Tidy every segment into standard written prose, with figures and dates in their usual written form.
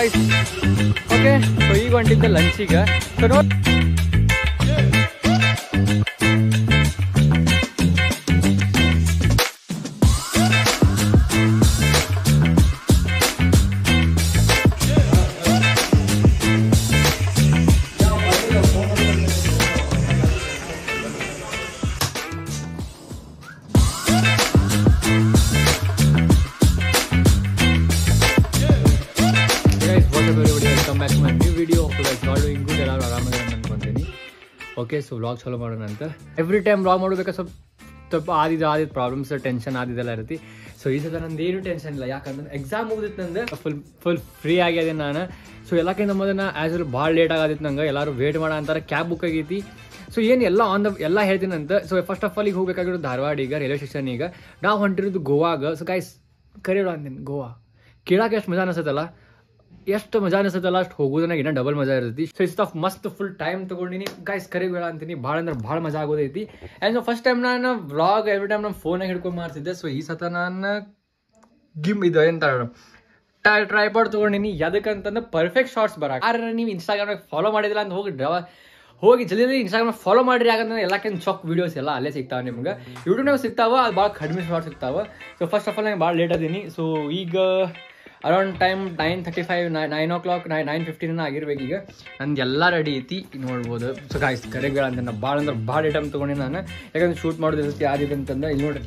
Guys okay so ಈಗ ಹೊಂಟಿದ್ದೆ ಲಂಚಿಗೆ so ನೋಡಿ okay so vlog ಚಾಲೋ ಮಾಡೋಣ ಅಂತ ಎವ್ರಿ ಟೈಮ್ ವ್ಲಾಗ್ ಮಾಡಬೇಕಾದ್ರೆ ಸ್ವಲ್ಪ ಆದಿದ್ದು ಪ್ರಾಬ್ಲಮ್ಸ್ ಟೆನ್ಷನ್ ಆದಿದ್ದೆಲ್ಲ ಇರುತ್ತೆ ಸೊ ಈ ಸಲ ನಂದು ಏನು ಟೆನ್ಷನ್ ಇಲ್ಲ ಯಾಕಂದ್ರೆ ಎಕ್ಸಾಮ್ ಮುಗಿದಿತ್ತು ನಂದು ಫುಲ್ ಫ್ರೀ ಆಗ್ಯದೆ ನಾನು ಸೊ ಎಲ್ಲಕ್ಕಿಂತ ಮೊದಲು ಆ್ಯಸ್ ವೆಲ್ ಭಾಳ ಲೇಟ್ ಆಗದಿತ್ತು ನಂಗೆ ಎಲ್ಲರೂ ವೇಟ್ ಮಾಡೋ ಅಂತಾರೆ ಕ್ಯಾಬ್ ಬುಕ್ ಆಗೈತಿ ಸೊ ಏನು ಎಲ್ಲ ಎಲ್ಲ ಹೇಳ್ತೀನಿ ಅಂತ ಸೊ ಫಸ್ಟ್ ಆಫ್ ಆಲ್ ಈಗ ಹೋಗ್ಬೇಕಾಗಿರೋದು ಧಾರವಾಡ ಈಗ ರೈಲ್ವೆ ಸ್ಟೇಷನ್ ಈಗ ನಾವು ಹೊಂಟಿರೋದು ಗೋವಾಗ ಸೊ ಗೈಸ್ ಕರೆಯೋಣ ಅಂತೀನಿ ಗೋವಾ ಕೇಳಕ್ಕೆ ಎಷ್ಟು ಮಜಾ ಅನಿಸುತ್ತಲ್ಲ ಎಷ್ಟು ಮಜಾ ಅನಿಸುತ್ತಲ್ಲ ಅಷ್ಟು ಹೋಗೋದನ್ನಾಗ ಇನ್ನೂ ಡಬಲ್ ಮಜಾ ಇರ್ತೈತಿ ಸೊ ಇಷ್ಟ ಮಸ್ತ್ ಫುಲ್ ಟೈಮ್ ತೊಗೊಂಡಿನಿ ಗೈಸ್ ಕರೆಬೇಡ ಅಂತೀನಿ ಭಾಳ ಅಂದ್ರೆ ಭಾಳ ಮಜಾ ಆಗೋದೈತಿ ಆ್ಯಂಡ್ ಸೊ ಫಸ್ಟ್ ಟೈಮ್ ನಾನು ವ್ಲಾಗ್ ಎವ್ರಿ ಟೈಮ್ ನಾನು ಫೋನಾಗ ಹಿಡ್ಕೊಂಡು ಮಾಡ್ತಿದ್ದೆ ಸೊ ಈ ಸತ ನಾನು ಇದು ಎಂತ ಟ್ರೈಪಾಡ್ ತೊಗೊಂಡಿನಿ ಯಾವ್ದಕ್ಕಂತಂದ್ರೆ ಪರ್ಫೆಕ್ಟ್ ಶಾರ್ಟ್ಸ್ ಬರ ಯಾರು ನೀವು ಇನ್ಸ್ಟಾಗ್ರಾಮ್ನಾಗ ಫಾಲೋ ಮಾಡಿದಿಲ್ಲ ಅಂತ ಹೋಗಿ ಜಲ್ದಿ ಇನ್ಸ್ಟಾಗ್ರಾಮ್ ಫಾಲೋ ಮಾಡಿರಿ ಯಾಕಂದ್ರೆ ಎಲ್ಲಕ್ಕಿಂತ ಚೊಕ್ ವೀಡಿಯೋಸ್ ಎಲ್ಲ ಅಲ್ಲೇ ಸಿಗ್ತಾವೆ ನಿಮ್ಗೆ ಯೂಟ್ಯೂಬ್ನಾಗ ಸಿಗ್ತಾವ ಅದು ಭಾಳ ಕಡಿಮೆ ಶಾರ್ಟ್ಸ್ ಸಿಗ್ತಾವೆ ಸೊ ಫಸ್ಟ್ ಆಫ್ ಆಲ್ ನಂಗೆ ಭಾಳ ಲೇಟ್ ಅದೀನಿ ಸೊ ಈಗ ಅರೌಂಡ್ ಟೈಮ್ 9:35 9 o'clock 9:15 ಆಗಿರ್ಬೇಕು ಈಗ ನಂದು ಎಲ್ಲ ರೆಡಿ ಐತಿ ನೋಡ್ಬೋದು ಸೊ ಗಾಯ್ಸ್ ಕರೆಗಳಂತ ನಾನು ಭಾಳ ಐಟಮ್ ತೊಗೊಂಡಿನಿ ನಾನು ಯಾಕಂದ್ರೆ ಶೂಟ್ ಮಾಡೋದಿರುತ್ತೆ ಯಾರಿದೆ ಅಂತಂದ್ರೆ ಇಲ್ಲಿ ನೋಡ್ರಿ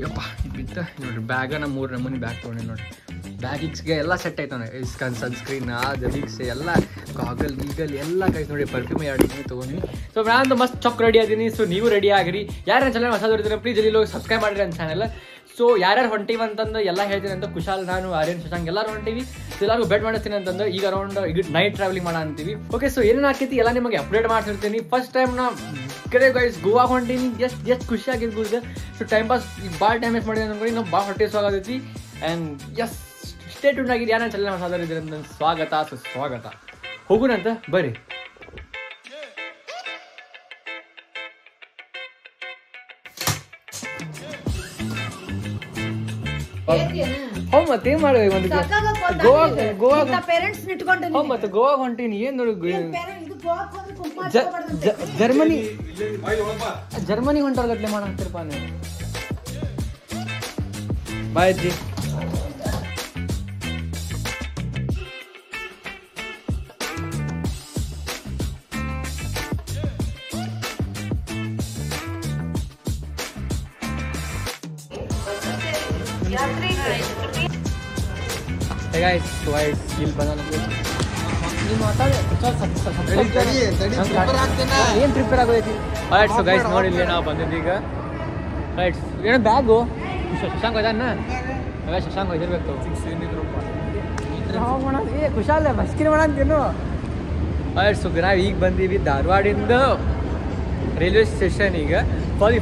ಯಪ್ಪ ಬಿತ್ತು ನೋಡ್ರಿ ಬ್ಯಾಗ ನಮ್ಮ 3 ನಮೂನಿ ಬ್ಯಾಗ್ ತೊಗೊಂಡಿ ನೋಡ್ರಿ ಬ್ಯಾಗಿಗ್ಸ್ಗೆ ಎಲ್ಲ ಸೆಟ್ ಆಯ್ತಾನೆ ಇಸ್ಕನ್ ಸನ್ಸ್ಕ್ರೀನ್ ವಿಕ್ಸ್ ಎಲ್ಲ ಗಾಗಲ್ ಗೀಗಲ್ ಎಲ್ಲ ಗೈಸ್ ನೋಡಿ ಪರ್ಫ್ಯೂಮ್ 2 ತೊಗೊಂಡು ಸೊ ನಾನು ಮಸ್ತ್ ಚೊಕ್ ರೆಡಿ ಆಗಿದ್ದೀನಿ ಸೊ ನೀವು ರೆಡಿ ಆಗಿರಿ ಯಾರು ಚಾನಲ್ ಹೊಸದಿರ್ತೀರ ಪ್ಲೀಸ್ ಇಲ್ಲಿ ಹೋಗಿ ಸಬ್ಸ್ಕ್ರೈಬ್ ಮಾಡಿರಿ ನನ್ನ ಚಾನಲ್ ಸೊ ಯಾರ್ಯಾರು ಹೊಂಟೀವಿ ಅಂತಂದು ಎಲ್ಲ ಹೇಳ್ತೀನಿ ಅಂತ ಕುಶಾಲ್ ನಾನು ಆರ್ಯನ್ ಶಶಾಂಕ್ ಎಲ್ಲರೂ ಹೊಂಟೀವಿ ಎಲ್ಲರಿಗೂ ಬೆಟ್ ಮಾಡಿಸ್ತೀನಿ ಅಂತಂದು ಈಗ ಅರೌಂಡ್ ಈಗ ನೈಟ್ ಟ್ರಾವೆಲಿಂಗ್ ಮಾಡೋ ಅಂತೀವಿ ಓಕೆ ಸೊ ಏನೇನು ಆಗ್ತೈತಿ ಎಲ್ಲ ನಿಮಗೆ ಅಪ್ಡೇಟ್ ಮಾಡ್ತಿರ್ತೀನಿ ಫಸ್ಟ್ ಟೈಮ್ ನಾ ಕಡೆ ಗೈಸ್ ಗೋವಾ ಹೊಂಟೀನಿ ಎಷ್ಟು ಖುಷಿ ಆಗಿರ್ಬೋದು ಸೊ ಟೈಮ್ ಪಾಸ್ ಭಾಳ ಟೈಮ್ ವೇಸ್ಟ್ ಮಾಡಿದೆ ಅನ್ಕೊಂಡು ನಾವು ಭಾಳ ಹೊಟ್ಟೆ ಆಗೋದೈತಿ ಆ್ಯಂಡ್ ಎಸ್ ಸ್ಟೇ ಟ್ಯೂನ್ ಆಗಿರಿ ಯಾರು ಚಲನ ಹೊಸದರಿದ್ರೆ ನನ್ನ ಸ್ವಾಗತ ಹೋಗೋಣಂತ ಬರ್ರಿ ಮತ್ತೆ ಏನ್ ಮಾಡ್ಬೇಕು ಒಂದು ಮತ್ತೆ ಗೋವಾ ಹೊಂಟೀನಿ ಏನ್ ನೋಡಿ ಜರ್ಮನಿ ಹೊಂಟೋರ್ಗಟ್ಲೆ ಮಾಡಾಕ್ತಿರಪ್ಪ ನೀವು ಬಾಯ್ ಅಜ್ಜಿ Hey guys, so guys, ಇಲ್ಲಿ ಬಂದ ನೀವು ಮಾತಾಡಿ ಏನು ಪ್ರಿಪೇರ್ ಆಗೋದೈತಿ ರೈಟ್ ಸೊ ಗೈಸ್ ನೋಡಿ ಇಲ್ಲಿ ನಾವು ಬಂದಿದ್ದೀಗ ರೈಟ್ ಏನೋ ಬ್ಯಾಗು ಶಶಾಂಕ್ ಹೋಯ್ತಾನ ಶಶಾಂಕ್ ಹೋಯ್ತಿರ್ಬೇಕು ಖುಷಾಲ ಮಸ್ಕಿನ ಮಾಡ ಅಂತೇನು ರೈಟ್ ಸೊ ನಾವು ಈಗ ಬಂದೀವಿ ಧಾರವಾಡಿಂದ ರೈಲ್ವೆ ಸ್ಟೇಷನ್ ಈಗ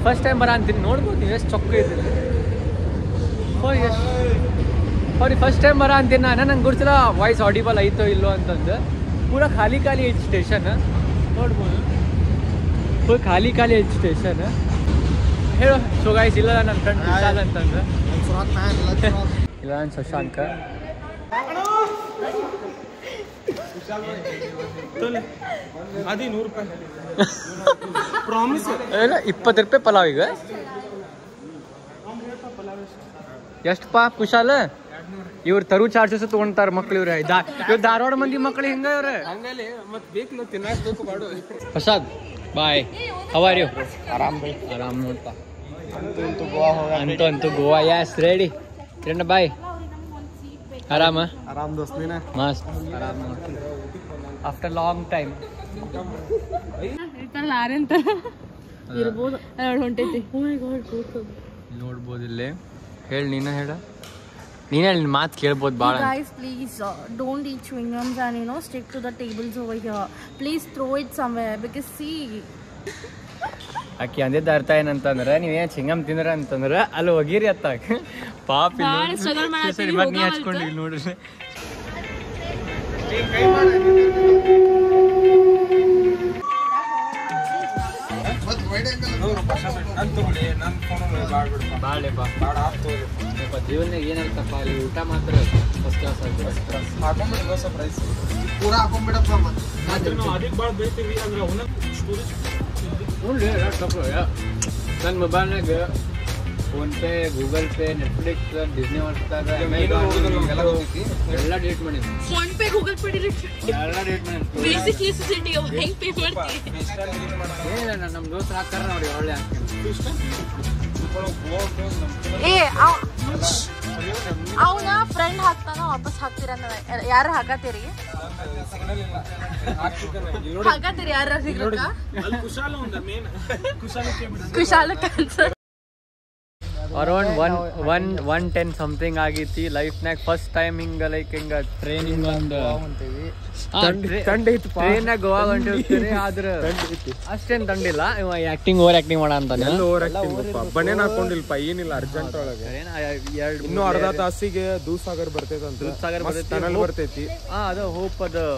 ಫಸ್ಟ್ ಟೈಮ್ ಬರ ಅಂತೀನಿ ನೋಡ್ಬೋದು ನೀವು ಎಷ್ಟು ಚೊಕ್ಕ ಇದ್ದೀನಿ ಅವ್ರಿಗೆ ಫಸ್ಟ್ ಟೈಮ್ ಬರ ಅಂತೀನಿ ನಾನು ನಂಗೆ ಗೊತ್ತಿಲ್ಲ ವಾಯ್ಸ್ ಆಡಿಬಲ್ ಐತೋ ಇಲ್ಲೋ ಅಂತಂದು ಪೂರ ಖಾಲಿ ಐತಿ ಸ್ಟೇಷನ್ ನೋಡ್ಬೋದು ಫುಲ್ ಖಾಲಿ ಐತಿ ಸ್ಟೇಷನ್ ಹೇಳು ಸೊ ಗೈಸ್ ಇಲ್ಲ ನನ್ನ ಫ್ರೆಂಡ್ ಕುಶಾಲ್ ಅಂತಂದು ಇಲ್ಲ ನನ್ನ ಶಶಾಂಕ ಅದೇ 100 ರೂಪಾಯಿ ಪ್ರಾಮಿಸ್ ಇಲ್ಲ 20 ರೂಪಾಯಿ ಪಲಾವ್ ಈಗ ಎಷ್ಟಪ್ಪ ಕುಶಾಲ ಇವ್ರು ತರು ಚಾರ್ಜಸ್ ತಗೊಂತಾರ ಮಕ್ಳು ಇವ್ರೆ ಇವ್ರು ಧಾರವಾಡ ಮಂದಿ ಮಕ್ಳು ಹಿಂಗ ಇವ್ರೆ ಹಂಗಲ್ಲಿ ಮತ್ತೆ ಬೇಕು ತಿನ್ನಬೇಕು ಮಾಡು ಪ್ರಸಾದ್ ಬಾಯ್ ಹವಾರ್ ಯು ಆರಾಮ್ ನೋಡ್ಪ ಅಂತೂ ಗೋವಾ ಯಾಸ್ ರೆಡಿ ಕಿರಣ ಬಾಯ್ ಆರಾಮ ದೋಸ್ತ್ ನೀನ ಮಸ್ತ್ ಆರಾಮ್ ನೋಡ್ತೀನಿ ಆಫ್ಟರ್ ಲಾಂಗ್ ಟೈಮ್ ನೋಡ್ಬೋದು ಇಲ್ಲೇ ಹೇಳಿ ನೀನು ಹೇಳಿ ಮಾತು ಕೇಳ್ಬೋದು ಭಾಳ guys please don't eat chewing gums and stick to the tables over here please throw it somewhere because see ಆಕಿ ಅಂದಿದ್ದ ಅರ್ಥ ಏನಂತಂದ್ರೆ ನೀವೇನು ಚಿಂಗಮ್ ತಿಂದ್ರ ಅಂತಂದ್ರೆ ಅಲ್ಲಿ ಹೋಗಿರಿ ಅತ್ತಾಗ ಪಾಪ ಮತ್ತೆ ನೀ ಹಚ್ಕೊಂಡು ನೋಡ್ರಿ ಬಾಳೆಪ್ಪ ಜೀವನ ಏನಂತಪ್ಪ ಅಲ್ಲಿ ಊಟ ಮಾತ್ರ ಫಸ್ಟ್ ಕ್ಲಾಸ್ ನನ್ನ ಮೊಬೈಲ್ನಾಗ PhonePe Google Pay Netflix Disney Hotstar ಎಲ್ಲ ಡಿಲೀಟ್ ಮಾಡಿದ್ವಿ PhonePe Google Pay delete ಎಲ್ಲ ಡಿಲೀಟ್ ಮಾಡಿದ್ವಿ ಬೇಸಿಕ್ ನೆಸೆಸಿಟಿ ಹೆಂಗ್ ಪೇ ಮಾಡ್ತೀವಿ ಏನಿಲ್ಲ ನಮ್ಮ ದೋಸ್ತ ಹಾಕ್ತಾರ ನೋಡಿ ಒಳ್ಳೆ ಏ ಅವನ ಫ್ರೆಂಡ್ ಹಾಕ್ತಾನ ವಾಪಸ್ ಹಾಕ್ತೀರ ಯಾರು ಹಾಕತ್ತೀರಿ ಹಾಕತ್ತೀರಿ ಯಾರು ಕುಶಾಲ ಕ್ಯಾನ್ಸರ್ ಅರೌಂಡ್ 110 ಸಮಥಿಂಗ್ ಆಗೈತಿ ಲೈಫ್ನಾಗ ಫಸ್ಟ್ ಟೈಮ್ ಹಿಂಗ ಲೈಕ್ ಹಿಂಗ ಟ್ರೈನಿಂಗ್ ಒಂದು ಟ್ರೈನಾಗ ಗೋವಾ ಹೊಂಟಿರ್ತೀರಿ ಆದ್ರ ಅಷ್ಟೇನ್ ತಂಡಿಲ್ಲ ಇವ ಆಕ್ಟಿಂಗ್ ಓವರ್ ಆಕ್ಟಿಂಗ್ ಮಾಡ ಅಂತಾನೆ ಬನೇನ್ ಹಾಕೊಂಡಿಲ್ಪ ಏನಿಲ್ಲ ಅರ್ಜೆಂಟ್ ಒಳಗೆ ಇನ್ನೂ ಅರ್ಧ ತಾಸಿಗೆ ದೂಸಾಗರ್ ಬರ್ತೈತಿ ಅದು ಹೋಪ್ ಅದ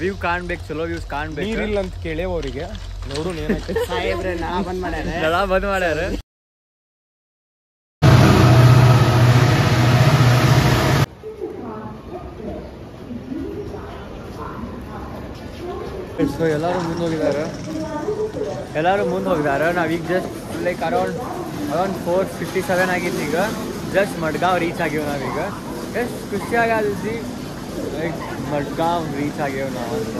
ವ್ಯೂ ಕಾಣ್ಬೇಕು ಚಲೋ ವ್ಯೂಸ್ ಕಾಣ್ಬೇಕು ನೀರಿಲ್ಲ ಅಂತ ಕೇಳೇವ್ ಅವ್ರಿಗೆ ನೋಡು ಬಂದ್ ಮಾಡ್ಯಾರ ಸೊ ಎಲ್ಲರೂ ಮುಂದೆ ಹೋಗಿದ್ದಾರೆ ನಾವೀಗ ಜಸ್ಟ್ ಲೈಕ್ ಅರೌಂಡ್ 4:57 ಆಗಿತ್ತು ಈಗ ಜಸ್ಟ್ ಮಡ್ಗಾಂವ್ ರೀಚ್ ಆಗ್ಯೇವು ನಾವೀಗ ಎಷ್ಟು ಖುಷಿಯಾಗಲ್ದಿ ಲೈಕ್ ಮಡ್ಗಾಂವ್ ರೀಚ್ ಆಗ್ಯೇವು ನಾವು ಅಂತ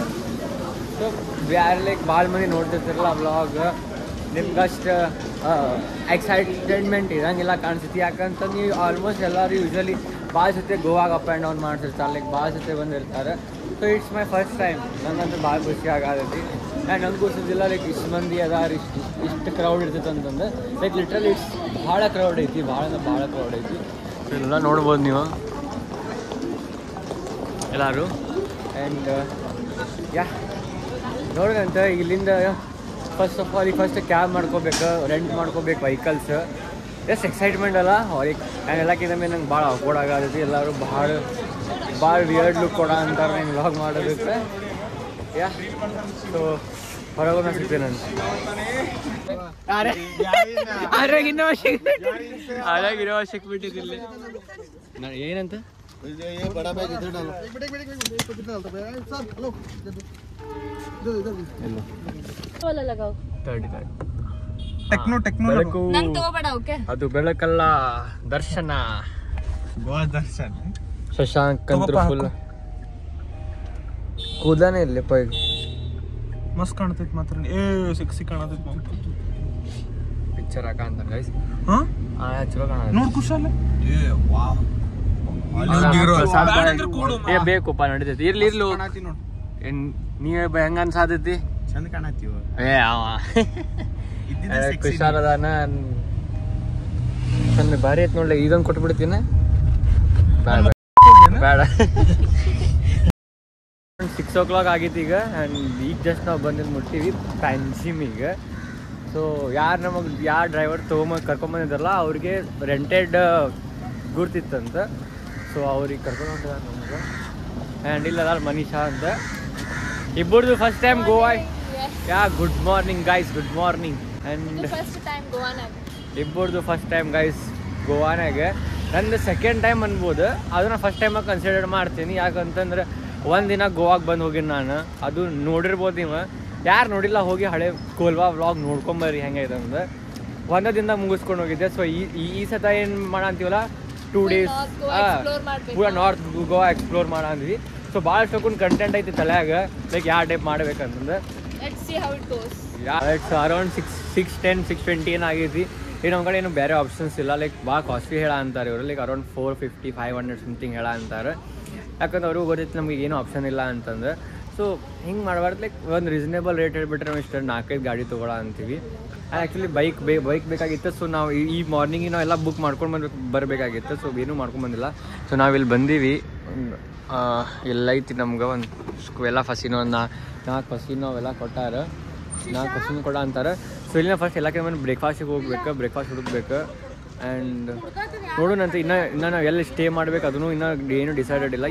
ಸೊ ಯಾರು ಲೈಕ್ ಭಾಳ ಮಂದಿ ನೋಡ್ತಿರ್ತಿರಲ್ಲ ವ್ಲಾಗ್ ನಿಮ್ಗಷ್ಟು ಎಕ್ಸೈಟ್ಮೆಂಟ್ ಇರಂಗಿಲ್ಲ ಕಾಣಿಸ್ತೈತಿ ಯಾಕಂತ ನೀವು ಆಲ್ಮೋಸ್ಟ್ ಎಲ್ಲರೂ ಯೂಶ್ವಲಿ ಭಾಳ ಜೊತೆ ಗೋವಾಗ ಅಪ್ ಆ್ಯಂಡ್ ಡೌನ್ ಮಾಡ್ತಿರ್ತಾರೆ ಲೈಕ್ ಭಾಳ ಜೊತೆ ಬಂದಿರ್ತಾರೆ so it's my first time ನಂಗಂತೂ ಭಾಳ ಖುಷಿ ಆಗತೈತಿ ಆ್ಯಂಡ್ ನಂಗೆ ಗೊತ್ತಿದ್ದಿಲ್ಲ ಲೈಕ್ ಇಷ್ಟು ಮಂದಿ ಅದಾರ ಇಷ್ಟು ಕ್ರೌಡ್ ಇರ್ತೈತೆ ಅಂತಂದ್ರೆ ಲೈಕ್ ಲಿಟ್ರಲಿ ಇಟ್ಸ್ ಭಾಳ ಕ್ರೌಡ್ ಐತಿ ಭಾಳ ಕ್ರೌಡ್ ಐತಿ ಎಲ್ಲ ನೋಡ್ಬೋದು ನೀವು ಎಲ್ಲರೂ ಆ್ಯಂಡ್ ಯಾ ನೋಡಿದಂತ ಇಲ್ಲಿಂದ ಫಸ್ಟ್ ಆಫ್ ಆಲ್ ಈಗ ಫಸ್ಟ್ ಕ್ಯಾಬ್ ಮಾಡ್ಕೋಬೇಕು ರೆಂಟ್ ಮಾಡ್ಕೋಬೇಕು ವೆಹಿಕಲ್ಸ್ ಎಷ್ಟು ಎಕ್ಸೈಟ್ಮೆಂಟ್ ಅಲ್ಲ ಅವ್ರಿಗೆ ನಾನು ಎಲ್ಲಕ್ಕಿಂತ ಮೇಲೆ ನಂಗೆ ಭಾಳ ಅಫೋರ್ಡ್ ಆಗತೈತಿ ಎಲ್ಲರೂ ಭಾಳ ವಿಯರ್ಡ್ ಲುಕ್ ಕೊಡ ಅಂತಾರೆ ನಂಗೆ ವ್ಲಾಗ್ ಮಾಡೋದಕ್ಕೆ ಯಾ ಸೊ ಹೊರಗೋದ ಸಿಗ್ತೇನೆ ನಾನು ಆರಾಗಿರೋ ಸಿಕ್ಬಿಟ್ಟಿದ್ದಿಲ್ಲ ನಾನು ಏನಂತ ಬೆಳಕು ಅದು ಬೆಳಕಲ್ಲ ದರ್ಶನ ಶಶಾಂಕ್ ಅಂತೂ ಫುಲ್ ಕೂದಾನೆ ಇಲ್ಲಪ್ಪ ಈಗ ಮಸ್ತ್ ಕಾಣ್ತೈತಿ ಮಾತ್ರ ಸಿಕ್ಸಿ ಕಾಣತೈತಿ ಪಿಕ್ಚರ್ ಹಾಕಂತ ಗೈಸ್ ಚಲೋ ಕಾಣ ನೋಡ್ ಕುಶಾಲ ಬೇಕಪ್ಪ ನಡೀತೈತಿ ಇರ್ಲಿ ನೀವ್ ಹೆಂಗ ಅನ್ಸಾತೈತಿ ಚಂದ ಕಾಣತ್ತೀವ ಕುಶಾಲ್ ಅದಾನ ಚಂದ ಭಾರಿ ಐತ್ ನೋಡ್ಲಿ ಇದೊಂದು ಕೊಟ್ಬಿಡ್ತೀನಿ ಬೇಡ 6 ಆಗೈತಿ ಈಗ ಆ್ಯಂಡ್ ಈಗ ಜಸ್ಟ್ ನಾವು ಬಂದಿದ್ದು ಮುಟ್ತೀವಿ ಪ್ಯಾನ್ಸಿಮಿಗೆ ಸೊ ಯಾರು ಡ್ರೈವರ್ ಕರ್ಕೊಂಬಂದಿದ್ದಾರಲ್ಲ ಅವ್ರಿಗೆ ರೆಂಟೆಡ್ ಗುರ್ತಿತ್ತಂತ ಸೊ ಅವ್ರಿಗೆ ಕರ್ಕೊಂಡು ಹೊಂಟಿದ್ದಾರೆ ನಮ್ಗೆ ಆ್ಯಂಡ್ ಇಲ್ಲ ಅದಾರ ಮನೀಷಾ ಅಂತ ಇಬ್ಬರದು first time Goa yeah good morning guys good morning and ಇಬ್ಬರದು ಫಸ್ಟ್ ಟೈಮ್ ಗೈಸ್ ಗೋವಾನಾಗೆ ನಂದು ಸೆಕೆಂಡ್ ಟೈಮ್ ಅನ್ಬೋದು ಅದನ್ನ ಫಸ್ಟ್ ಟೈಮಾಗಿ ಕನ್ಸಿಡರ್ ಮಾಡ್ತೀನಿ ಯಾಕಂತಂದ್ರೆ ಒಂದಿನ ಗೋವಾಗೆ ಬಂದು ಹೋಗಿನಿ ನಾನು ಅದು ನೋಡಿರ್ಬೋದು ನೀವು ಯಾರು ನೋಡಿಲ್ಲ ಹೋಗಿ ಹಳೆ ಕೋಲ್ವಾ ವ್ಲಾಗ್ ನೋಡ್ಕೊಂಬರ್ರಿ ಹೆಂಗೈತೆ ಅಂದ್ರೆ ಒಂದೇ ದಿನದಾಗ ಮುಗಿಸ್ಕೊಂಡು ಹೋಗಿದ್ದೆ ಸೊ ಈ ಸತ ಏನು ಮಾಡಂತೀವಲ್ಲ 2 days ಪೂರ ನಾರ್ತ್ ಗೋವಾ ಎಕ್ಸ್ಪ್ಲೋರ್ ಮಾಡಂದ್ವಿ ಸೊ ಭಾಳಷ್ಟೊಂದು ಕಂಟೆಂಟ್ ಐತಿ ತಲೆಯಾಗ ಲೈಕ್ ಯಾವ ಟೈಪ್ ಮಾಡ್ಬೇಕಂತಂದ್ರೆ ಇಟ್ಸ್ ಅರೌಂಡ್ 6:10 ಆಗೈತಿ ಈ ನಮ್ಮ ಕಡೆ ಏನು ಬೇರೆ ಆಪ್ಷನ್ಸ್ ಇಲ್ಲ ಲೈಕ್ ಭಾಳ ಕಾಸ್ಟ್ಲಿ ಹೇಳ ಅಂತಾರೆ ಇವರು ಲೈಕ್ ಅರೌಂಡ್ 450-500 ಸಮಥಿಂಗ್ ಹೇಳ ಅಂತಾರೆ ಯಾಕಂದ್ರೆ ಅವ್ರಿಗೂ ಗೊತ್ತೈತಿ ನಮಗೆ ಏನೂ ಆಪ್ಷನ್ ಇಲ್ಲ ಅಂತಂದ್ರೆ ಸೊ ಹಿಂಗೆ ಮಾಡಬಾರ್ದು ಲೈಕ್ ಒಂದು ರೀಸನೇಬಲ್ ರೇಟ್ ಹೇಳ್ಬಿಟ್ರೆ ನಾವು ಇಷ್ಟು 4-5 ಗಾಡಿ ತೊಗೊಳ ಅಂತೀವಿ ಆ್ಯಕ್ಚುಲಿ ಬೈಕ್ ಬೇಕಾಗಿತ್ತು ಸೊ ನಾವು ಈ ಮಾರ್ನಿಂಗ್ ನಾವು ಎಲ್ಲ ಬುಕ್ ಮಾಡ್ಕೊಂಡು ಬರಬೇಕಾಗಿತ್ತು ಸೊ ಏನೂ ಮಾಡ್ಕೊಂಬಂದಿಲ್ಲ ಸೊ ನಾವಿಲ್ಲಿ ಬಂದೀವಿ ಎಲ್ಲೈತಿ ನಮ್ಗೆ ಒಂದು ಎಲ್ಲ ಫಸಿನೋ 4 ಫಸಿನೋ ಅವೆಲ್ಲ ಕೊಟ್ಟಾರ 4 ಫಸಿನೋ ಕೊಡ ಅಂತಾರೆ ಸೊ ಇಲ್ಲಿನ ಫಸ್ಟ್ ಎಲ್ಲಕ್ಕೆ ಬಂದು ಬ್ರೇಕ್ಫಾಸ್ಟಿಗೆ ಹೋಗ್ಬೇಕು ಬ್ರೇಕ್ಫಾಸ್ಟ್ ಹುಡುಕ್ಬೇಕು ಆ್ಯಂಡ್ ನೋಡೋಣಂತ ಇನ್ನು ನಾವು ಎಲ್ಲಿ ಸ್ಟೇ ಮಾಡ್ಬೇಕು ಅದನ್ನು ಇನ್ನೂ ಏನು ಡಿಸೈಡೆಡ್ ಇಲ್ಲ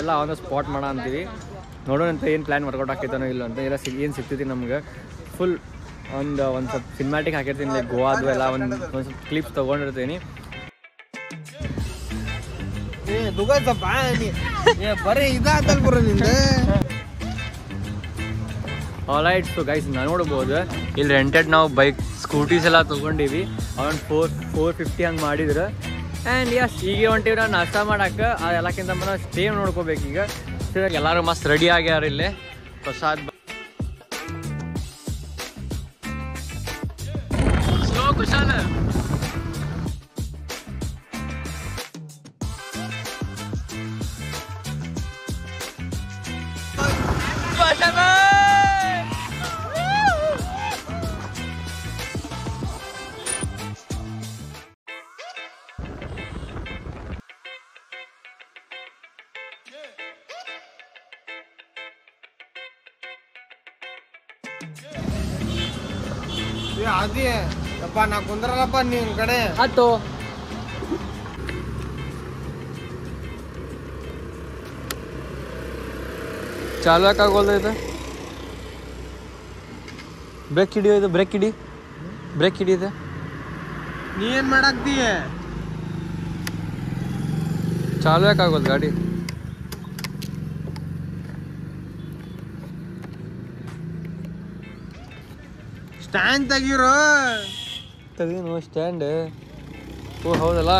ಎಲ್ಲ ಆನ್ ದ ಸ್ಪಾಟ್ ಮಾಡ ಅಂತೀವಿ ನೋಡೋಣಂತ ಏನು ಪ್ಲ್ಯಾನ್ ವರ್ಕೌಟ್ ಆಗ್ತೈತಾನೋ ಇಲ್ಲ ಅಂತ ಎಲ್ಲ ಏನು ಸಿಗ್ತೈತಿ ನಮ್ಗೆ ಫುಲ್ ಒಂದು ಸ್ವಲ್ಪ ಸಿನಿಮ್ಯಾಟಿಕ್ ಹಾಕಿರ್ತೀನಿ, ಲೈಕ್ ಗೋವಾದು ಎಲ್ಲ ಒಂದು ಸ್ವಲ್ಪ ಕ್ಲಿಪ್ಸ್ ತೊಗೊಂಡಿರ್ತೀನಿ. ಬರೀ ಇದಾತಲ್ ಬರೋ ನಿಂದ. ಆಲ್ರೈಟ್, ಸೊ ಗೈಸ್ ನಾನು ನೋಡ್ಬೋದು ಇಲ್ಲಿ ರೆಂಟೆಡ್ ನಾವು ಬೈಕ್ ಸ್ಕೂಟೀಸ್ ಎಲ್ಲ ತೊಗೊಂಡಿವಿ. ಅರೌಂಡ್ 450 ಹಂಗೆ ಮಾಡಿದ್ರು. ಆ್ಯಂಡ್ ಯಸ್ ಈಗ ಹೊಂಟಿವಿ ನಾವು ನಾಷ್ಟ ಮಾಡಕ್ಕೆ. ಅದೆಲ್ಲಕ್ಕಿಂತ ಮುಂದೆ ಸ್ಟೇ ನೋಡ್ಕೋಬೇಕು. ಈಗ ಎಲ್ಲರೂ ಮಸ್ತ್ ರೆಡಿ ಆಗ್ಯಾರ. ಇಲ್ಲಿ ಪ್ರಸಾದ್ ಕುಶಾಲ ಅದೇ ಅಪ್ಪ ನಾ ಕುಂದ್ರಲ್ಲಪ್ಪ ನಿಮ್ ಕಡೆ ಆಯ್ತು. ಚಾಲು ಯಾಕಾಗೋಲ್ದ ಇದು? ಬ್ರೇಕ್ ಹಿಡಿಯೋ ಇದು, ಬ್ರೇಕ್ ಹಿಡಿಯುತ್ತೆ. ನೀ ಏನ್ ಮಾಡಾಕ್ತೀಯ? ಚಾಲು ಯಾಕಾಗೋಲ್ದು ಗಾಡಿ? ಸ್ಟ್ಯಾಂಡ್ ತೆಗೀರೋ. ತೆಗೀನು ಸ್ಟ್ಯಾಂಡ್? ಓ ಹೌದಲ್ಲ.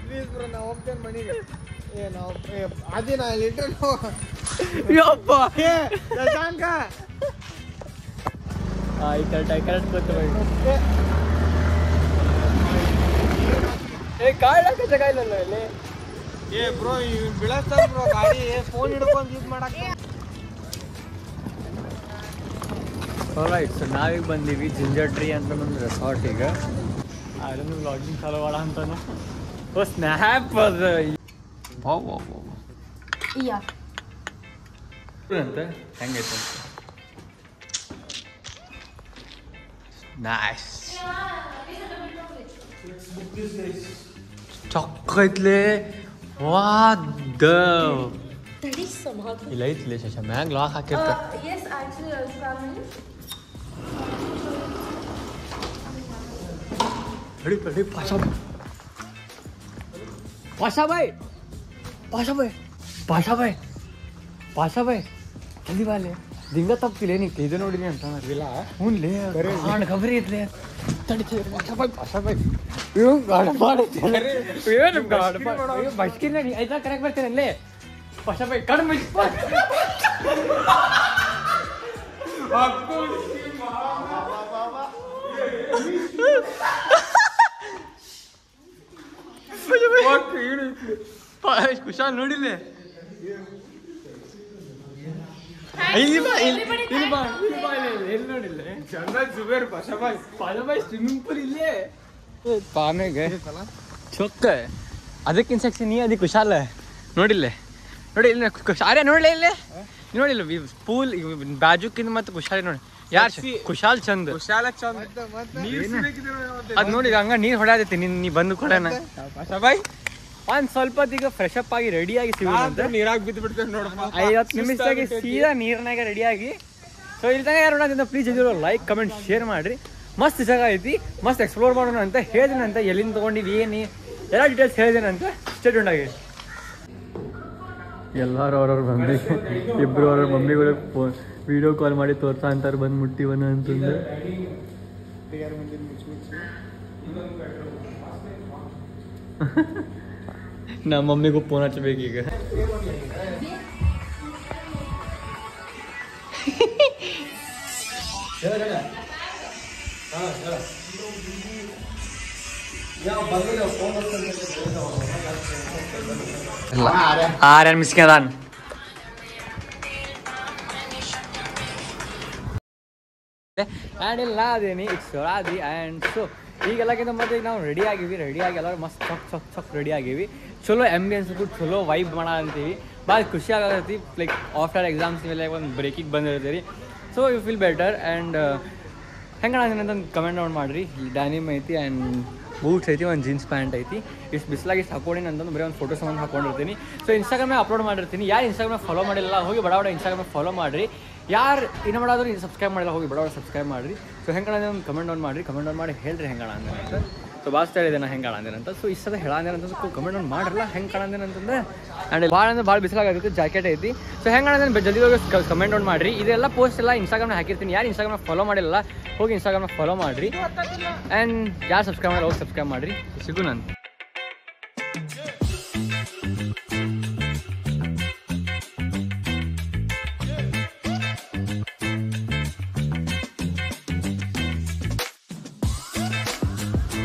ಪ್ಲೀಸ್ ಬ್ರೋ, ನಾ ಹೋಗ್ತೇನೆ ಮನೆಗೆ. ಅದೇ ನಾ ಲಿಟರ್ ಶಶಾಂಕ ಕರೆಕ್ಟ್ ಗೊತ್ತು. ಕಾಯ್ಲಾಕ ಜಾಗ ಇಲ್ಲಲ್ಲ ಇಲ್ಲಿ. ಬ್ರೋ ಬೀಳಸ್ತಾರ ಬ್ರೋ ಗಾಡಿ. ಫೋನ್ ಹಿಡ್ಕೊಂಡು ಯೂಸ್ ಮಾಡಕ್. ಆಲ್ರೈಟ್, ಸೊ ನಾವೀಗ ಬಂದೀವಿ ಜಿಂಜರ್ ಟ್ರೀ ಅಂತ ಒಂದು ರೆಸಾರ್ಟಿಗೆ. ಅದನ್ನು ವ್ಲಾಗಿಂಗ್ ಚಾಲೋ ಮಾಡ ಅಂತಾನು. ಓ ಸ್ನ್ಯಾಪ್ ಅದು ಅಂತ ಹೆಂಗೈತೆ ಅಂತ. ನೈಸ್ ಚೊಕ್ಕೈತ್ಲೆ. ವಾದ ಇಲ್ಲ ಐತ್ಲೆ ಶಶ ಮ್ಯಾಗ ಲಾಕ್ ಹಾಕಿರ್ತ. पाशा भाई जल्दी बाले ದಿಂಗ ತಪ್ಪಿಲ್ಲ ನೀನು ಇದು ನೋಡಿನಿ ಅಂತ ಇಲ್ಲ. ಹ್ಞೂನ್ಲೇ ಹಾಂ ಖಬರಿ ಇದ್ಲೆ ತಡಿತೆ. ಪಾಶಾ ಬಾಯ್ ಏನು ಗಾಡ ಮಾಡಿದ್ದೆ ಏನು ಗಾಡ ಬಸ್ಕಿನ ಆಯ್ತಾ ಕರೆಕ್ಟ್ ಬರ್ತೀನಿ ಅಲ್ಲೇ. ಪಾಶಾ ಬಾಯ್ ಕಡಿಮೆ ಕುಶಾಲ್ ನೋಡಿಲ್ಲ. ಸ್ವಿಮ್ಮಿಂಗ್ ಪೂಲ್ ಇಲ್ಲೇ ಪಾಮೆಗೆ ಚೊಕ್ಕ ಅದಕ್ಕಿಂತ ಸೆಕ್ಷನ್ ನೀ ಅದಕ್ಕೆ ಕುಶಾಲ ನೋಡಿಲ್ಲ. ನೋಡಿ ಇಲ್ಲ ಆರ್ಯ ನೋಡ್ಲೇ ಇಲ್ಲೇ ನೋಡಿಲ್ಲ ಪೂಲ್ ಬಾಜುಕಿಂದ ಮತ್ತೆ ಕುಶಾಲಿ ನೋಡಿ. ಯಾರು ಕುಶಾಲ್ ಚಂದ್ ಅದ್ ನೋಡಿ ಹಂಗ ನೀರ್ ಹೊಡ್ಯಾದೈತಿ ನೀ ಬಂದು ಕೊಡೋಣ. ಬಾಯ್ ಒಂದ್ ಸ್ವಲ್ಪ ಈಗ ಫ್ರೆಶ್ ಅಪ್ ಆಗಿ ರೆಡಿ ಆಗಿ ಸಿಗೋಣ. ನೀರಾಗ ಬಿದ್ದು ಬಿಡ್ತೇನೆ ನೋಡಪ್ಪ. 50 ನಿಮಿಷದಾಗಿ ಸೀದಾ ನೀರ್ನಾಗ ರೆಡಿ ಆಗಿ. ಸೊ ಇಲ್ಲಿ ತನಕ ಯಾರು ನೋಡೋದ್ರಿಂದ ಪ್ಲೀಸ್ ಇದ್ರು ಲೈಕ್ ಕಮೆಂಟ್ ಶೇರ್ ಮಾಡಿರಿ. ಮಸ್ತ್ ಜಾಗ ಐತಿ, ಮಸ್ತ್ ಎಕ್ಸ್ಪ್ಲೋರ್ ಮಾಡೋಣ ಅಂತ ಹೇಳಿದೇನಂತ, ಎಲ್ಲಿಂದ ತೊಗೊಂಡಿದ್ದು ಏನು ಎಲ್ಲ ಡೀಟೇಲ್ಸ್ ಹೇಳಿದೇನಂತ ಸ್ಟೇ ಟ್ಯೂನ್ಡ್ ಆಗಿ. ಎಲ್ಲರೂ ಅವ್ರವ್ರ ಮಮ್ಮಿ ಇಬ್ಬರು ಅವ್ರವ್ರ ಮಮ್ಮಿಗಳು ವಿಡಿಯೋ ಕಾಲ್ ಮಾಡಿ ತೋರ್ಸಾ ಅಂತಾರೆ ಬಂದು ಮುಟ್ಟಿವನ ಅಂತಂದು. ನಮ್ಮ ಮಮ್ಮಿಗೂ ಫೋನ್ ಹಚ್ಚಬೇಕೀಗ. Aryan miskin ಆ್ಯಂಡ್ ಇಲ್ಲ ಅದೇನಿ ಇಟ್ಸ್ ರಾದಿ. ಆ್ಯಂಡ್ ಸೊ ಈಗೆಲ್ಲಕ್ಕಿಂತ ಮತ್ತೆ ಈಗ ನಾವು ರೆಡಿ ಆಗಿವಿ ಎಲ್ಲರೂ ಮಸ್ತ್ ಚಕ್ ರೆಡಿ ಆಗಿವಿ. ಚಲೋ ಆ್ಯಂಬಿಯನ್ಸ್ ಕೂಡ ಚಲೋ ವೈಬ್ ಮಾಡ ಅಂತೀವಿ. ಭಾಳ ಖುಷಿ ಆಗತೈತಿ. ಲೈಕ್ ಆಫ್ಟರ್ ಎಕ್ಸಾಮ್ಸ್ ಮೇಲೆ ಒಂದು ಬ್ರೇಕಿಗೆ ಬಂದಿರ್ತೀರಿ. So you feel better. And ಹೆಂಗೆ ಅಂತಂದು ಕಮೆಂಟ್ ಔಟ್ ಮಾಡಿರಿ. ಡ್ಯಾನಿಮ್ ಐತಿ ಆ್ಯಂಡ್ ಬೂಟ್ಸ್ ಐತಿ, ಒಂದು ಜೀನ್ಸ್ ಪ್ಯಾಂಟ್ ಐತಿ. ಇಷ್ಟು ಬಿಸಿಲಾಗಿ ಇಷ್ಟು ಹಾಕೊಂಡಿನಿ ಅಂತಂದು ಬರೀ ಒಂದು ಫೋಟೋ ಸಂಬಂಧ ಹಾಕೊಂಡಿರ್ತೀನಿ. ಸೊ ಇನ್ಸ್ಟಾಗ್ರಾಮ್ನಾಗ ಅಪ್ಲೋಡ್ ಮಾಡಿರ್ತೀನಿ. ಯಾರು ಇನ್ಸ್ಟಾಗ್ರಾಮ್ ಫಾಲೋ ಮಾಡಿಲ್ಲ ಹೋಗಿ ಬಡ ಇನ್ಸ್ಟಾಗ್ರಾಮ್ ಫಾಲೋ ಮಾಡಿರಿ. ಯಾರು ಇನ್ನೂ ಮಾಡೋದು ಸಬ್ಸ್ಕ್ರೈಬ್ ಮಾಡಿಲ್ಲ ಹೋಗಿ ಬಡ ಸಬ್ಸ್ಕ್ರೈಬ್ ಮಾಡಿರಿ. ಸೊ ಹೆಂಗೆ ಒಂದು ಕಮೆಂಟ್ ಆನ್ ಮಾಡಿರಿ, ಕಮೆಂಟ್ ಆನ್ ಮಾಡಿ ಹೇಳ್ರಿ ಹೆಂಗೆ ಅಂತ. ಸೊ ಭಾಳ ಹೇಳಿದೆ ನಾ ಹೆಂಗೆ ಅಂತ. ಸೊ ಇಷ್ಟದ ಹೇಳಂದೇನಂತ ಕಮೆಂಟ್ ಆನ್ ಮಾಡಿರಲ್ಲ ಹೆಂಗೆ ಕಾಣಂದೇನಂತಂದ್ರೆ. ಆ್ಯಂಡ್ ಭಾಳ ಅಂದ್ರೆ ಭಾಳ ಬಿಸಿಲಾಗುತ್ತೆ, ಜಾಕೆಟ್ ಐತಿ. ಸೊ ಹೆಂಗೆ ಅಂದ್ರೆ ಜಲ್ದಿ ಹೋಗಿ ಕಮೆಂಟ್ ಆನ್ ಮಾಡಿರಿ. ಇದೆಲ್ಲ ಪೋಸ್ಟ್ ಎಲ್ಲ ಇನ್ಸ್ಟಾಗ್ರಾಮ್ನ ಹಾಕಿರ್ತೀನಿ. ಯಾರು ಇನ್ಸ್ಟಾಗ್ರಾಮ್ ಫಾಲೋ ಮಾಡಿಲ್ಲ ಹೋಗಿ ಇನ್ಸ್ಟಾಗ್ರಾಮ್ ಫಾಲೋ ಮಾಡಿರಿ. ಆ್ಯಂಡ್ ಯಾರು ಸಬ್ಸ್ಕ್ರೈಬ್ ಮಾಡಿ ಹೋಗಿ ಸಬ್ಸ್ಕ್ರೈಬ್ ಮಾಡಿರಿ. ಸಿಗು ನಾನು.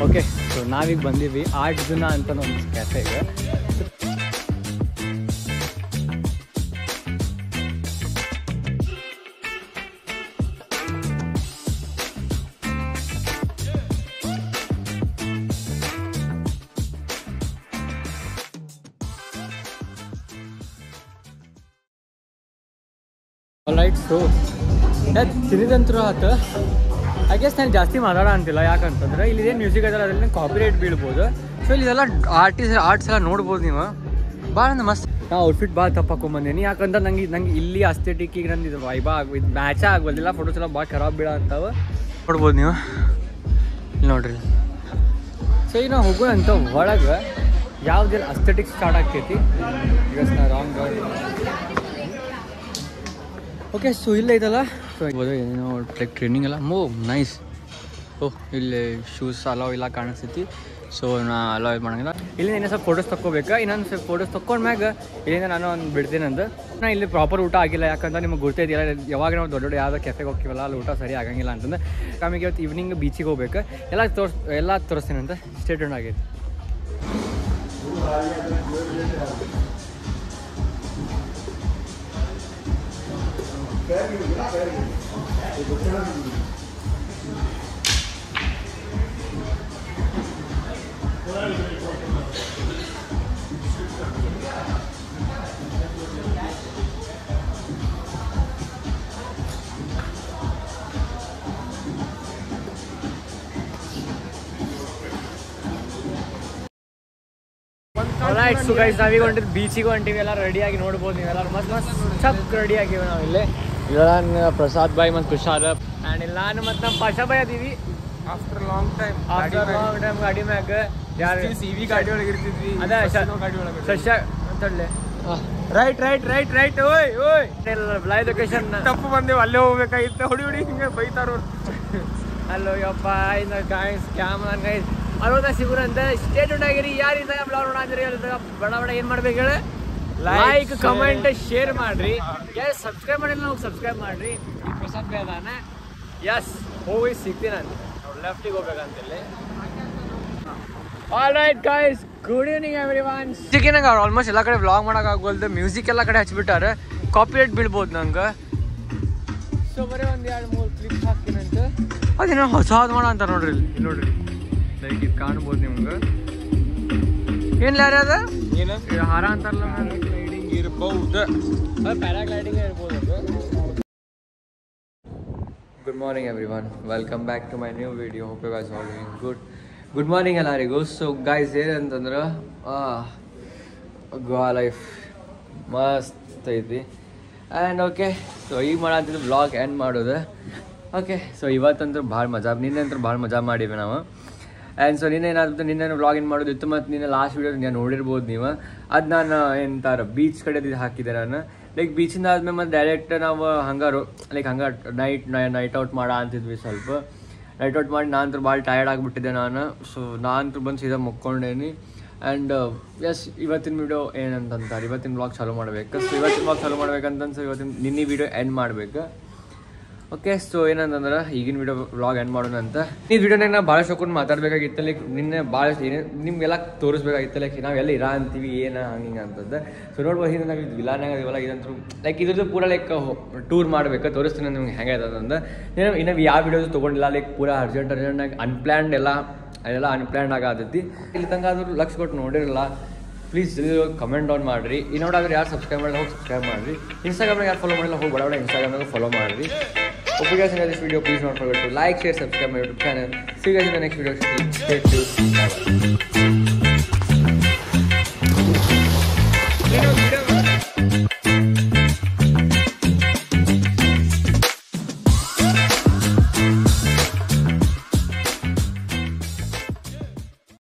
ಓಕೆ, ಸೊ ನಾವೀಗ ಬಂದೀವಿ ಆರ್ಟ್ ದಿನ ಅಂತ ಒಂದು ಕ್ಯಾಫೆಗೆ. ರೈಟ್, ಸೊ ತಿನ್ನಿದಂತರೂ ಆಯ್ತು. ಐ ಗೆಸ್ ನಾನು ಜಾಸ್ತಿ ಮಾತಾಡೋ ಅಂತಿಲ್ಲ, ಯಾಕಂತಂದ್ರೆ ಇಲ್ಲಿ ಏನು ಮ್ಯೂಸಿಕ್ ಅದಲ್ಲ ಅದ್ರಲ್ಲಿ ಕಾಪಿರೈಟ್ ಬೀಳ್ಬೋದು. ಸೊ ಇಲ್ಲೆಲ್ಲ ಆರ್ಟ್ಸ್ ಎಲ್ಲ ನೋಡ್ಬೋದು ನೀವು. ಭಾಳ ಮಸ್ತ್. ನಾ ಔಟ್ಫಿಟ್ ಭಾಳ ತಪ್ಪಾಕೊಂಬಂದೀನಿ, ಯಾಕಂದ್ರೆ ನಂಗೆ ಇಲ್ಲಿ ಅಸ್ಥೆಟಿಕ್ಕಿಗೆ ನಂದು ಇದು ವೈಬಾ ಇದು ಮ್ಯಾಚ ಆಗ್ಬೋದಿಲ್ಲ. ಫೋಟೋಸ್ ಎಲ್ಲ ಭಾಳ ಖರಾಬ್ ಬೀಳ ಅಂತಾವೆ, ನೋಡ್ಬೋದು ನೀವು ಇಲ್ಲಿ ನೋಡ್ರಿ. ಸೊ ಈಗ ನಾವು ಹೋಗೋಣಂತ ಒಳಗೆ ಯಾವುದೆಲ್ಲ ಅಸ್ಥೆಟಿಕ್ಸ್ ಸ್ಟಾರ್ಟ್ ಆಗ್ತೈತಿ. ಈಗ ನಾ ರಾಂಗ್. ಓಕೆ, ಸೊ ಇಲ್ಲ ಐತಲ್ಲ. ಸೊ ಏನೋ ಲೈಕ್ ಟ್ರೈನಿಂಗ್ ಎಲ್ಲ ನೈಸ್. ಓಹ್, ಇಲ್ಲಿ ಶೂಸ್ ಅಲೋ ಇಲ್ಲ ಕಾಣಿಸ್ತೈತಿ. ಸೊ ನಾ ಅಲೋ ಇದು ಮಾಡೋಂಗಿಲ್ಲ. ಇಲ್ಲಿ ಇನ್ನೂ ಸ್ವಲ್ಪ ಫೋಟೋಸ್ ತೊಗೋಬೇಕು. ಇನ್ನೊಂದು ಸ್ವಲ್ಪ ಫೋಟೋಸ್ ತೊಗೊಂಡ್ಮ್ಯಾಗ ಇಲ್ಲಿಂದ ನಾನು ಒಂದು ಬಿಡ್ತೀನಿ ಅಂದು. ನಾನು ಇಲ್ಲಿ ಪ್ರಾಪರ್ ಊಟ ಆಗಿಲ್ಲ, ಯಾಕಂದ್ರೆ ನಿಮಗೆ ಗೊತ್ತೈತಿಲ್ಲ ಯಾವಾಗ ನಾವು ದೊಡ್ಡ ಯಾವುದೋ ಕೆಫೆಗೆ ಹೋಗ್ತೀವಲ್ಲ ಅಲ್ಲಿ ಊಟ ಸರಿ ಆಗಂಗಿಲ್ಲ ಅಂತಂದ್ರೆ. ಆಮೇಲೆ ಇವತ್ತು ಈವ್ನಿಂಗ್ ಬೀಚಿಗೆ ಹೋಗ್ಬೇಕು. ಎಲ್ಲ ತೋರಿಸ್ತೀನಿ ಅಂತ ಸ್ಟೇ ಟ್ಯೂನ್ ಆಗೈತಿ. ರೈಟ್, ಸೊ ಗೈಸ್ ನಾವೀಗ ಹೊಂಟಿದ್ದು ಬೀಚಿಗೆ ಹೊಂಟಿವಿ. ಎಲ್ಲ ರೆಡಿಯಾಗಿ ನೋಡ್ಬೋದು ನೀವೆಲ್ಲ. ಮಸ್ತ್ ಚಕ್ ರೆಡಿ ಆಗಿವೆ ನಾವಿಲ್ಲಿ. ಇವೆಲ್ಲ ಪ್ರಸಾದ್ ಬಾಯ್ ಮತ್ತು ಕುಶಾಲ್ ಆ್ಯಂಡ್ ಇಲ್ಲ ನಾನು ಮತ್ತು ನಮ್ಮ ಪಾಷಾ ಬಾಯ್ ಅದೀವಿ. ಆಫ್ಟರ್ ಲಾಂಗ್ ಟೈಮ್ ಗಾಡಿ ಮ್ಯಾಗ ಯಾರು CV ಗಾಡಿ ಒಳಗೆ ಇರ್ತಿದ್ವಿ. ಅದೇ ಗಾಡಿ ಒಳಗೆ ಸಸ್ಯ ಅಂತಳ್ಳೆ. ರೈಟ್ ಓಯ್ ಲೈವ್ ಲೊಕೇಶನ್ ತಪ್ಪು ಬಂದೇವು, ಅಲ್ಲೇ ಹೋಗ್ಬೇಕಾಗಿತ್ತು. ಹೊಡಿ ಹಿಂಗೆ ಬೈತಾರ. ಅಲ್ಲೋ ಯಪ್ಪ ಇನ್ನು ಗಾಯ್ಸ್ ಕ್ಯಾಮ್ರಾ ಗೈಸ್ ಅರೋದ ಸಿಗುರಂತೆ. ಸ್ಟೇಟ್ ಆಗಿರಿ. ಯಾರಿಂದ ಬ್ಲಾಗ್ ನೋಡಿದ್ರಿ ಬಡ ಏನು ಮಾಡ್ಬೇಕು ಹೇಳಿ? ಲೈಕ್ ಕಮೆಂಟ್ ಶೇರ್ ಮಾಡ್ರಿ. ಯಾರು ಸಬ್ಸ್ಕ್ರೈಬ್ ಮಾಡಿಲ್ಲ ನಾವು ಸಬ್ಸ್ಕ್ರೈಬ್ ಮಾಡ್ರಿ. ಈ ಪ್ರಸಾದ್ ಬೇದಾನ ಎಸ್ ಹೋಗಿ ಸಿಗ್ತೀನಿ ನಾನು ಲೆಫ್ಟಿಗೆ ಹೋಗ್ಬೇಕಂತೇಳಿ. All right guys, good evening everyone. ಸಿಕ್ಕಿನಾಗ ಆಲ್ಮೋಸ್ಟ್ ಎಲ್ಲ ಕಡೆ ವ್ಲಾಗ್ ಮಾಡೋಕ್ಕಾಗೋಲ್ದು. ಮ್ಯೂಸಿಕ್ ಎಲ್ಲ ಕಡೆ ಹಚ್ಬಿಟ್ಟಾರೆ, ಕಾಪಿರೈಟ್ ಬೀಳ್ಬೋದು ನಂಗೆ. ಸೊ ಬರೀ ಒಂದು 2-3 ಕ್ಲಿಪ್ಸ್ ಹಾಕ್ತೀನಂತ. ಅದೇನೋ ಹೊಸಾದ್ ಮಾಡೋ ಅಂತ ನೋಡ್ರಿ. ಇಲ್ಲಿ ನೋಡ್ರಿ, ಲೈಕ್ ಇದು ಕಾಣ್ಬೋದು ನಿಮ್ಗೆ. ಏನು ಲಾರಿ ಅದ ಏನು ಹಾರ ಅಂತಾರಲ್ಲ, ಪ್ಯಾರಾಗ್ಲೈಡಿಂಗ್ ಇರ್ಬೋದು. ಪ್ಯಾರಾಗ್ಲೈಡಿಂಗ್ ಇರ್ಬೋದು ಅದು. Good morning everyone, welcome back to my new video. Hope you guys all doing good morning ಎಲ್ಲರಿಗೂ. ಸೊ ಗೈಸ್ ಏನಂತಂದ್ರೆ ಗೋವಾ ಲೈಫ್ ಮಸ್ತ್ ಐತಿ. ಆ್ಯಂಡ್ ಓಕೆ, ಸೊ ಈಗ ಮಾಡಂತಿದ್ದು ವ್ಲಾಗ್ ಎಂಡ್ ಮಾಡೋದು. ಓಕೆ, ಸೊ ಇವತ್ತಂತೂ ಭಾಳ ಮಜಾ, ನಿನ್ನೆ ಅಂತೂ ಭಾಳ ಮಜಾ ಮಾಡಿವಿ ನಾವು. ಆ್ಯಂಡ್ ಸೊ ನಿನ್ನೆ ಏನಾಗುತ್ತೆ, ನಿನ್ನೆ ವ್ಲಾಗ್ ಏನು ಮಾಡೋದಿತ್ತು. ಮತ್ತು ನಿನ್ನೆ ಲಾಸ್ಟ್ ವೀಡಿಯೋ ನೀವು ನೋಡಿರ್ಬೋದು ನೀವು. ಅದು ನಾನು ಎಂತಾರೆ ಬೀಚ್ ಕಡೆದು ಹಾಕಿದ್ದೆ ನಾನು. ಲೈಕ್ ಬೀಚಿಂದ ಆದ್ಮೇಲೆ ಮತ್ತು ಡೈರೆಕ್ಟ್ ನಾವು ಹಂಗಾರು ಲೈಕ್ ಹಂಗೆ ನೈಟ್ ಔಟ್ ಮಾಡೋ ಅಂತಿದ್ವಿ. ಸ್ವಲ್ಪ ನೈಟ್ ಔಟ್ ಮಾಡಿ ನಾನು ಭಾಳ ಟಯರ್ಡ್ ಆಗಿಬಿಟ್ಟಿದ್ದೆ ನಾನು. ಸೊ ನಾನು ಬಂದು ಸೀದಾ ಮುಕ್ಕೊಂಡೇನಿ. ಆ್ಯಂಡ್ ಎಸ್, ಇವತ್ತಿನ ವೀಡಿಯೋ ಏನಂತಾರೆ, ಇವತ್ತಿನ ವ್ಲಾಗ್ ಚಾಲೂ ಮಾಡಬೇಕು. ಸೊ ಇವತ್ತಿನ ವ್ಲಾಗ್ ಚಾಲೂ ಮಾಡ್ಬೇಕಂತ ನಿನ್ನೆ ವೀಡಿಯೋ ಎಂಡ್ ಮಾಡಬೇಕು. ಓಕೆ, ಸೊ ಏನಂತಂದ್ರೆ ಈಗಿನ ವೀಡಿಯೋ ವ್ಲಾಗ್ ಎಂಡ್ ಮಾಡೋಣ ಅಂತ. ಈ ವಿಡಿಯೋನಾಗ ನಾವು ಭಾಳ ಶೋಕೊಂಡು ಮಾತಾಡಬೇಕಾಗಿತ್ತು. ಲೈಕ್ ನಿನ್ನೆ ಭಾಳ ನಿಮ್ಗೆಲ್ಲ ತೋರಿಸ್ಬೇಕಾಗಿತ್ತು. ಲೈಕ್ ನಾವೆಲ್ಲ ಇರ ಅಂತೀವಿ ಏನು ಹಂಗೆ ಅಂತಂದು. ಸೊ ನೋಡ್ಬೋದು, ಹಿಂದೆ ನಾವು ವಿಲಾನಾಗ ಇವೆಲ್ಲ ಇದಂತೂ ಲೈಕ್ ಇದ್ರದ್ದು ಪೂರ ಲೈಕ್ ಟೂರ್ ಮಾಡಬೇಕು. ತೋರಿಸ್ತೀನಿ ನಿಮ್ಗೆ ಹೆಂಗೆ ಆಯ್ತದಂದು. ಇನ್ನು ಯಾವ ವೀಡಿಯೋಸ್ ತೊಗೊಂಡಿಲ್ಲ. ಲೈಕ್ ಪೂರ ಅರ್ಜೆಂಟಾಗಿ ಅನ್ಪ್ಲ್ಯಾನ್ಡ್ ಅದೆಲ್ಲ ಅನ್ಪ್ಲ್ಯಾನ್ಡ್ ಆಗತೈತಿ. ಇಲ್ಲಿ ತನಕ ಆದರೂ ಲಕ್ಷ ಕೊಟ್ಟು ನೋಡಿರಲ್ಲ, ಪ್ಲೀಸ್ ಕಮೆಂಟ್ ಡೌನ್ ಮಾಡಿರಿ. ಇನ್ನೋಡಾದ್ರೆ ಯಾರು ಸಬ್ಸ್ಕ್ರೈಬ್ ಮಾಡಿಲ್ಲ ಹೋಗಿ ಸಬ್ಸ್ಕ್ರೈಬ್ ಮಾಡಿರಿ. ಇನ್ಸ್ಟಾಗ್ರಾಮ್ನಾಗ ಯಾರು ಫಾಲೋ ಮಾಡಿಲ್ಲ ಹೋಗಿ ಬಡ ಇನ್ಸ್ಟಾಗ್ರಾಮ್ನಾಗ ಫಾಲೋ ಮಾಡಿರಿ. Hope you guys enjoyed this video. Please don't forget to like, share, subscribe my YouTube channel. See you guys in the next video. Stay tuned. Bye bye.